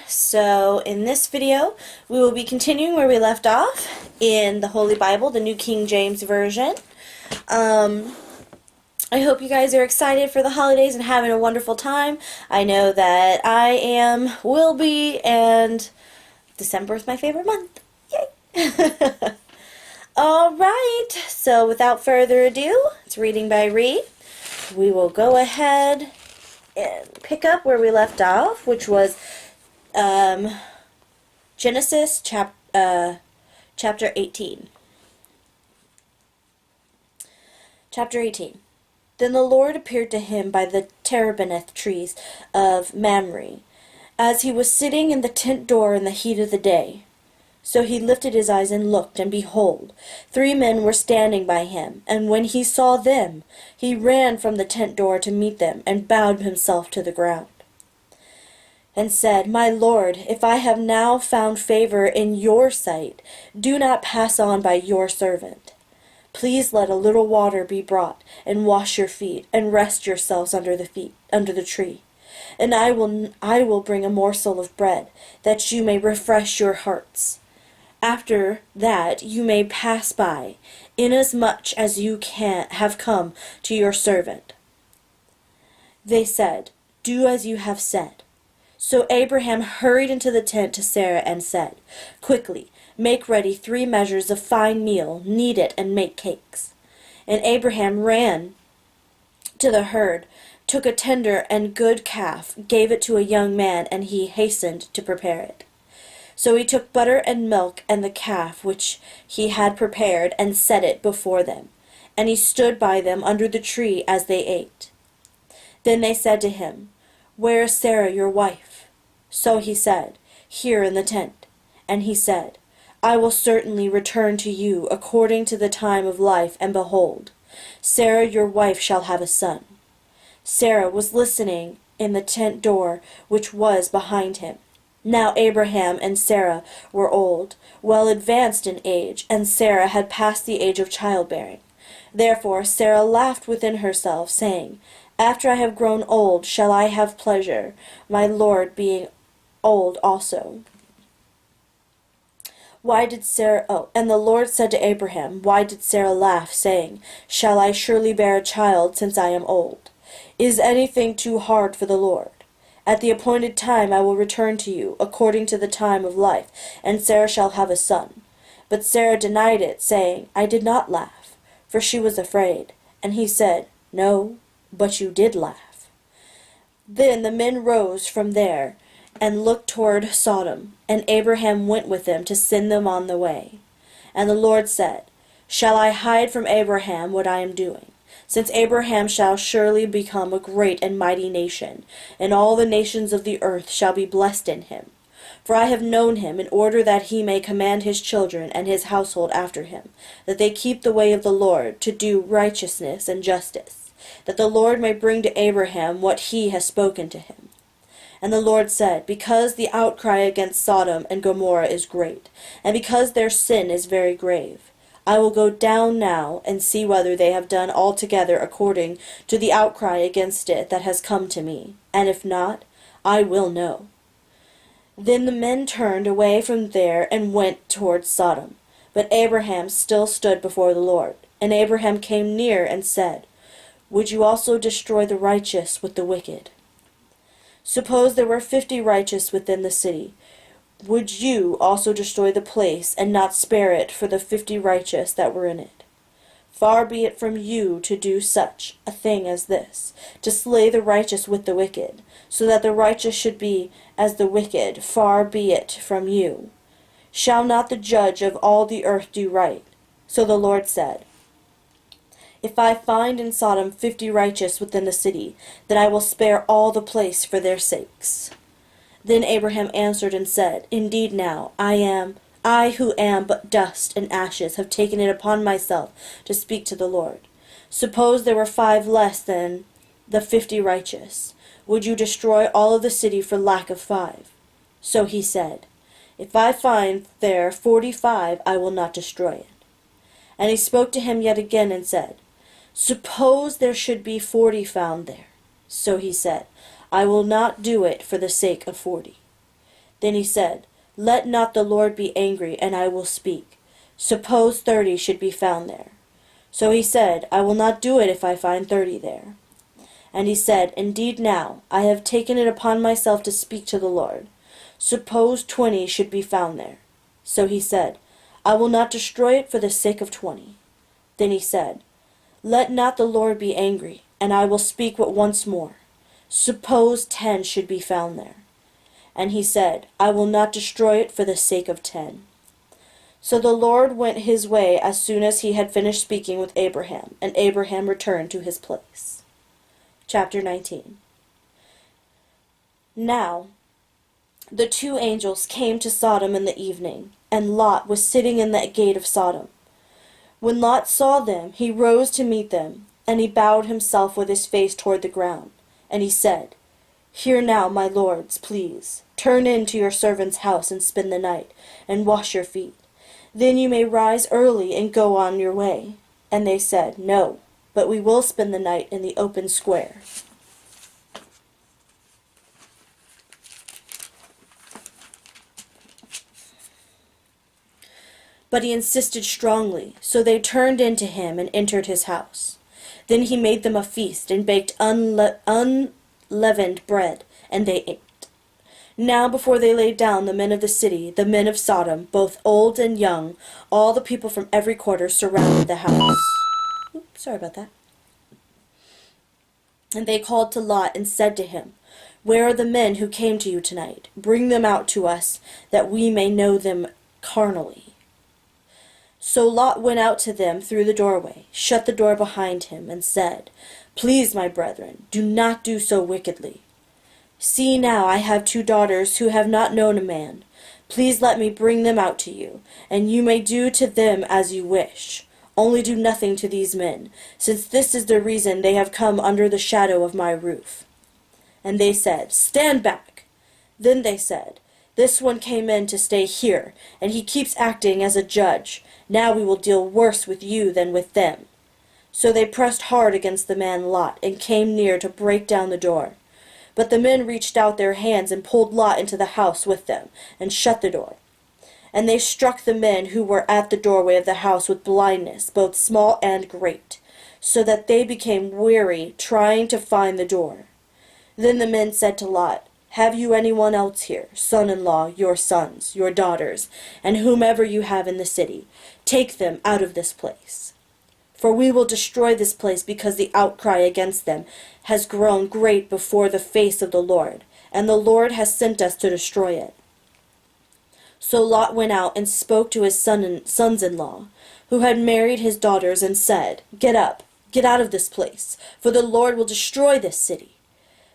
So in this video we will be continuing where we left off in the Holy Bible, the New King James Version. I hope you guys are excited for the holidays and having a wonderful time. I know that I am, will be, and December is my favorite month. Yay! Alright, so without further ado, it's reading by Ree. We will go ahead and pick up where we left off, which was Genesis chapter 18. Chapter 18. Then the Lord appeared to him by the terebinth trees of Mamre, as he was sitting in the tent door in the heat of the day. So he lifted his eyes and looked, and behold, 3 men were standing by him. And when he saw them, he ran from the tent door to meet them, and bowed himself to the ground, and said, My Lord, if I have now found favor in your sight, do not pass on by your servant. Please let a little water be brought, and wash your feet, and rest yourselves under the tree. And I will bring a morsel of bread, that you may refresh your hearts. After that you may pass by, inasmuch as you have come to your servant. They said, Do as you have said. So Abraham hurried into the tent to Sarah and said, Quickly, make ready 3 measures of fine meal, knead it, and make cakes. And Abraham ran to the herd, took a tender and good calf, gave it to a young man, and he hastened to prepare it. So he took butter and milk and the calf which he had prepared, and set it before them. And he stood by them under the tree as they ate. Then they said to him, Where is Sarah your wife? So he said, Here in the tent. And he said, I will certainly return to you according to the time of life, and behold, Sarah your wife shall have a son. Sarah was listening in the tent door which was behind him. Now Abraham and Sarah were old, well advanced in age, and Sarah had passed the age of childbearing. Therefore Sarah laughed within herself, saying, After I have grown old shall I have pleasure, my Lord being old also. And the Lord said to Abraham, Why did Sarah laugh, saying, Shall I surely bear a child, since I am old? Is anything too hard for the Lord? At the appointed time I will return to you, according to the time of life, and Sarah shall have a son. But Sarah denied it, saying, I did not laugh, for she was afraid. And he said, No, but you did laugh. Then the men rose from there, and looked toward Sodom, and Abraham went with them to send them on the way. And the Lord said, Shall I hide from Abraham what I am doing? Since Abraham shall surely become a great and mighty nation, and all the nations of the earth shall be blessed in him. For I have known him, in order that he may command his children and his household after him, that they keep the way of the Lord, to do righteousness and justice, that the Lord may bring to Abraham what he has spoken to him. And the Lord said, Because the outcry against Sodom and Gomorrah is great, and because their sin is very grave, I will go down now and see whether they have done altogether according to the outcry against it that has come to me, and if not, I will know. Then the men turned away from there and went towards Sodom. But Abraham still stood before the Lord. And Abraham came near and said, Would you also destroy the righteous with the wicked? Suppose there were 50 righteous within the city. Would you also destroy the place, and not spare it for the 50 righteous that were in it? Far be it from you to do such a thing as this, to slay the righteous with the wicked, so that the righteous should be as the wicked. Far be it from you. Shall not the judge of all the earth do right? So the Lord said, If I find in Sodom 50 righteous within the city, then I will spare all the place for their sakes. Then Abraham answered and said, Indeed now, I who am but dust and ashes, have taken it upon myself to speak to the Lord. Suppose there were 5 less than the 50 righteous. Would you destroy all of the city for lack of 5? So he said, If I find there 45, I will not destroy it. And he spoke to him yet again and said, Suppose there should be 40 found there. So he said, I will not do it for the sake of 40. Then he said, Let not the Lord be angry, and I will speak. Suppose 30 should be found there. So he said, I will not do it if I find 30 there. And he said, Indeed now, I have taken it upon myself to speak to the Lord. Suppose 20 should be found there. So he said, I will not destroy it for the sake of 20. Then he said, Let not the Lord be angry, and I will speak but once more. Suppose 10 should be found there. And he said, I will not destroy it for the sake of 10. So the Lord went his way as soon as he had finished speaking with Abraham, and Abraham returned to his place. Chapter 19. Now the two angels came to Sodom in the evening, and Lot was sitting in the gate of Sodom. When Lot saw them, he rose to meet them, and he bowed himself with his face toward the ground. And he said, Hear now, my lords, please. Turn in to your servant's house and spend the night, and wash your feet. Then you may rise early and go on your way. And they said, No, but we will spend the night in the open square. But he insisted strongly, so they turned in to him and entered his house. Then he made them a feast and baked unleavened bread, and they ate. Now before they lay down, the men of the city, the men of Sodom, both old and young, all the people from every quarter surrounded the house. Oops, sorry about that. And they called to Lot and said to him, Where are the men who came to you tonight? Bring them out to us, that we may know them carnally. So Lot went out to them through the doorway, shut the door behind him, and said, Please, my brethren, do not do so wickedly. See now, I have 2 daughters who have not known a man. Please let me bring them out to you, and you may do to them as you wish. Only do nothing to these men, since this is the reason they have come under the shadow of my roof. And they said, Stand back. Then they said, This one came in to stay here, and he keeps acting as a judge. Now we will deal worse with you than with them. So they pressed hard against the man Lot, and came near to break down the door. But the men reached out their hands and pulled Lot into the house with them, and shut the door. And they struck the men who were at the doorway of the house with blindness, both small and great, so that they became weary trying to find the door. Then the men said to Lot, Have you anyone else here, son-in-law, your sons, your daughters, and whomever you have in the city? Take them out of this place. For we will destroy this place, because the outcry against them has grown great before the face of the Lord, and the Lord has sent us to destroy it. So Lot went out and spoke to his sons-in-law, who had married his daughters, and said, Get up, get out of this place, for the Lord will destroy this city.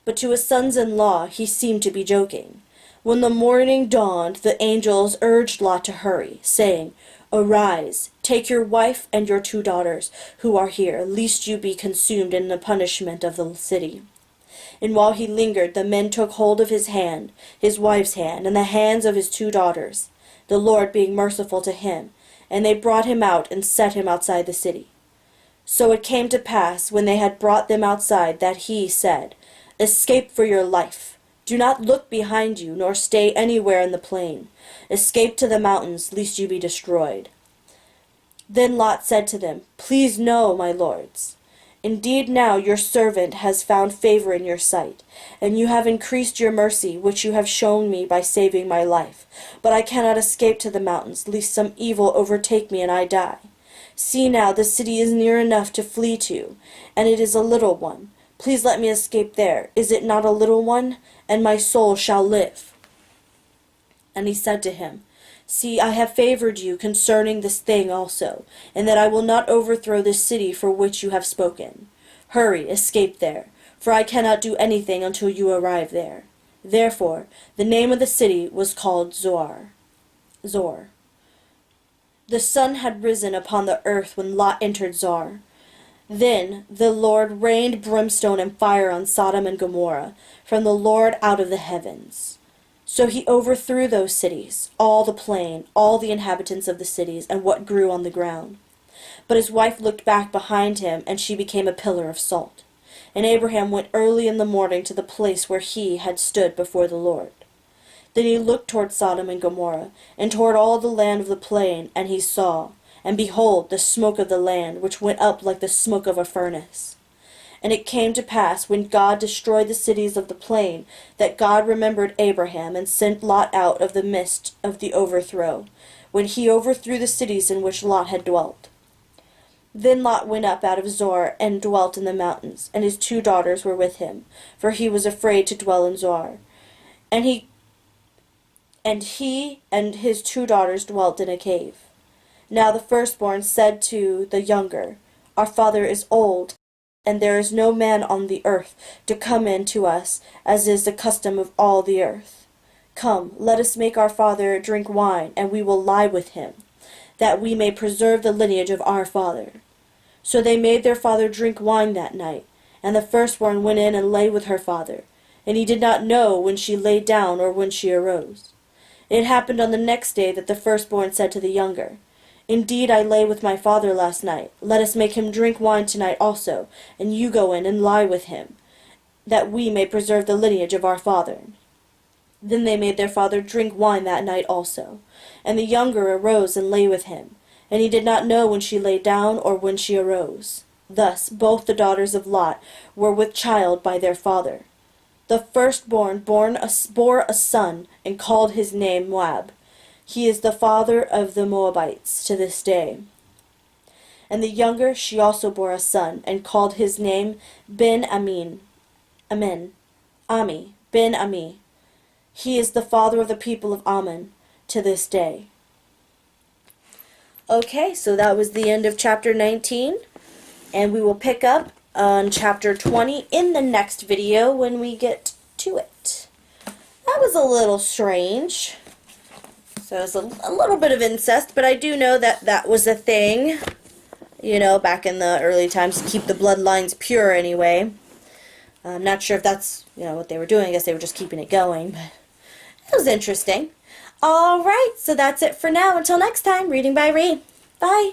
But to his sons-in-law he seemed to be joking. When the morning dawned, the angels urged Lot to hurry, saying, Arise, take your wife and your 2 daughters who are here, lest you be consumed in the punishment of the city. And while he lingered, the men took hold of his hand, his wife's hand, and the hands of his 2 daughters, the Lord being merciful to him, and they brought him out and set him outside the city. So it came to pass, when they had brought them outside, that he said, Escape for your life. Do not look behind you, nor stay anywhere in the plain. Escape to the mountains, lest you be destroyed. Then Lot said to them, Please know, my lords, indeed now your servant has found favor in your sight, and you have increased your mercy, which you have shown me by saving my life. But I cannot escape to the mountains, lest some evil overtake me and I die. See now, the city is near enough to flee to, and it is a little one. Please let me escape there. Is it not a little one? And my soul shall live. And he said to him, See, I have favored you concerning this thing also, and that I will not overthrow this city for which you have spoken. Hurry, escape there, for I cannot do anything until you arrive there. Therefore, the name of the city was called Zor. The sun had risen upon the earth when Lot entered Zor. Then the Lord rained brimstone and fire on Sodom and Gomorrah from the Lord out of the heavens. So he overthrew those cities, all the plain, all the inhabitants of the cities, and what grew on the ground. But his wife looked back behind him, and she became a pillar of salt. And Abraham went early in the morning to the place where he had stood before the Lord. Then he looked toward Sodom and Gomorrah, and toward all the land of the plain, and he saw, and behold, the smoke of the land, which went up like the smoke of a furnace. And it came to pass, when God destroyed the cities of the plain, that God remembered Abraham, and sent Lot out of the midst of the overthrow, when he overthrew the cities in which Lot had dwelt. Then Lot went up out of Zoar, and dwelt in the mountains, and his 2 daughters were with him, for he was afraid to dwell in Zoar. And he and his 2 daughters dwelt in a cave. Now the firstborn said to the younger, Our father is old, and there is no man on the earth to come in to us, as is the custom of all the earth. Come, let us make our father drink wine, and we will lie with him, that we may preserve the lineage of our father. So they made their father drink wine that night, and the firstborn went in and lay with her father, and he did not know when she lay down or when she arose. It happened on the next day that the firstborn said to the younger, Indeed, I lay with my father last night. Let us make him drink wine tonight also, and you go in and lie with him, that we may preserve the lineage of our father. Then they made their father drink wine that night also. And the younger arose and lay with him, and he did not know when she lay down or when she arose. Thus both the daughters of Lot were with child by their father. The firstborn bore a son, and called his name Moab. He is the father of the Moabites to this day. And the younger, she also bore a son, and called his name Ben-Ami. He is the father of the people of Ammon to this day. Okay, so that was the end of chapter 19, and we will pick up on chapter 20 in the next video when we get to it. That was a little strange. So it's a little bit of incest, but I do know that that was a thing, you know, back in the early times, to keep the bloodlines pure anyway. I'm not sure if that's, you know, what they were doing. I guess they were just keeping it going, but it was interesting. Alright, so that's it for now. Until next time, reading by Ree. Bye.